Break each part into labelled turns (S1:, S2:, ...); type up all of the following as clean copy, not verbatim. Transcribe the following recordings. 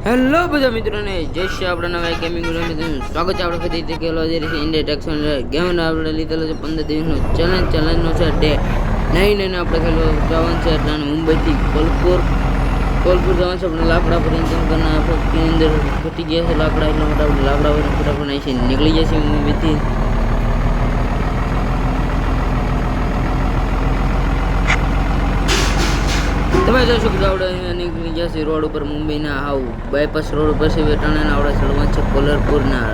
S1: Hello બધા મિત્રોને જય શ્રી આપણે નવા ગેમિંગ વિડિયોમાં સ્વાગત છે. આપણે ફરી રીતે કેલો જે છે ઇન્ડિયા ટેક્સન ગેમ આપણે લીધેલો છે 15 દિવસનો ચેલેન્જનો છે ડે 9 અને આપણે ખેલો જવાનું છે એટલે મુંબઈથી કોલપુર જવાનું છે. આપણે લાકડા પર ઇન્કમ કરના ફેક્ટરી અંદર ફૂટી ગયા છે લાકડા, એટલા માટે આપણે લાકડા પર ફટાફટ અહીંથી નીકળી ગયા છે મુંબઈથી. તમે જોશો કે આપણે નીકળી ગયા છે રોડ ઉપર, મુંબઈના હાવ બાયપાસ રોડ ઉપર છે વેટાણાના આપણે ચડવાનું છે કોલરપુરના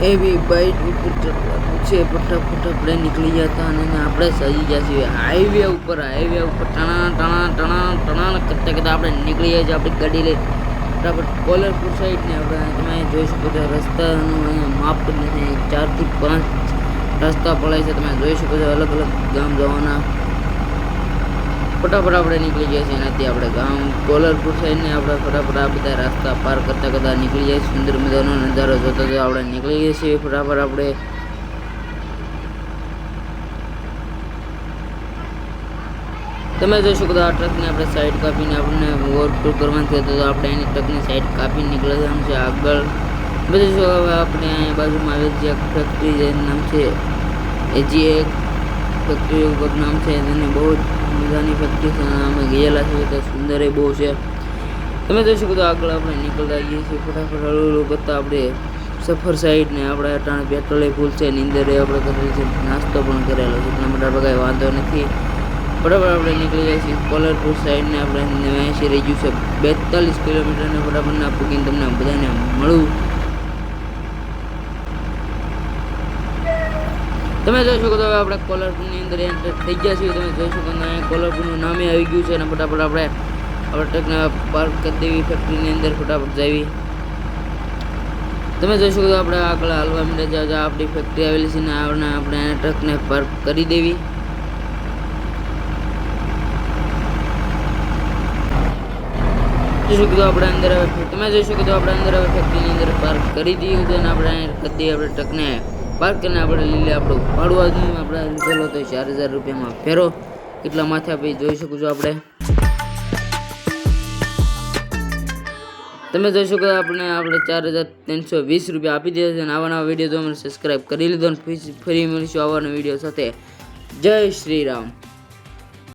S1: એવી બાઇક ઉપર ચડવાનું છે. ફટાફટ આપણે નીકળી ગયા હતા અને આપણે સજી ગયા છીએ હાઈવે ઉપર ટણા કરતા આપણે નીકળી ગયા છીએ આપણી ગાડી લઈ ફટાફટ કોલરપુર સાઈડ ને આપણે તમે જોઈ શકો છો રસ્તાનું અહીંયા માપ નથી, 4 થી 5 રસ્તા પડાય છે. તમે જોઈ શકો છો અલગ અલગ ગામ જવાના. ફટાફટ આપણે નીકળી જાય છે એનાથી આપણે ગામ કોલરપુર સાઈડ ને આપણે ફટાફટ આ બધા રસ્તા પાર કરતા નીકળી જાય. સુંદર મજાનો નજારો જોતો આપણે નીકળી ગયા છીએ. ફટાફટ આપણે તમે જોઈ શકો છો આ ટ્રકને આપણે સાઈડ કાપીને આપણને ઓવરફ્લો કરવાનું છે તો આપણે એની ટ્રકની સાઈડ કાપીને નીકળી જવાનું છે આગળ. બધું જો હવે આપણે અહીંયા બાજુમાં આવેલ જે ફેક્ટરી જેનું નામ છે એજી એક ફેક્ટરી ઉપર નામ છે, તેને બહુ મજાની ફેક્ટરી છે. અમે ગયેલા છીએ તો સુંદર એ બહુ છે. તમે જોઈ શકો તો આગળ આપણે નીકળતા આવીએ છીએ ફટાફટ હળવું કરતા આપણે સફર સાઈડ ને આપણે અટાણે પેટ્રોલ ફૂલ છે, નીંદર આપણે કરેલી છે, નાસ્તો પણ કરેલો છે, એટલા માટે આપણે કાંઈ વાંધો નથી. ફટાફટ આપણે નીકળી જાય છીએ કોલરપુર સાઈડ ને આપણે અહીંથી રહી ગયું છે 42 કિલોમીટરને ફટાફટ ના પૂગીને તમને બધાને મળું. તમે જોઈ શકો તો હવે આપણે કોલરપુરની અંદર એન્ટર થઈ ગયા છીએ. તમે જોઈ શકો અહીંયા કોલરપુરનું નામે આવી ગયું છે અને ફટાફટ આપણે ટ્રકને પાર્ક કરી દેવી ફેક્ટરીની અંદર ફટાફટ જાવી. તમે જોઈ શકો તો આપણે આગળ હાલવા માંડે જ્યાં આપણી ફેક્ટરી આવેલી છે ને આપણે ટ્રકને પાર્ક કરી દેવી. જોઈ શકો તો આપણે અંદર તમે જોઈ શકો તો આપણે અંદર હવે ફેક્ટરીની અંદર પાર્ક કરી દીધું છે અને આપણે કરી દઈએ આપણે ટ્રકને પાર્ક કરીને આપણે લીલે આપણું ભાડું આજનું આપણે લીધેલો તો 4000 રૂપિયામાં ફેરો કેટલા માથે આપી જોઈ શકું છું. તમે જોઈ શકો આપણે 4320 રૂપિયા આપી દીધા છે અને આવા નવા વિડીયો તો અમે સબસ્ક્રાઈબ કરી લીધો અને ફરી મળીશું આવા વિડીયો સાથે. જય શ્રી રામ.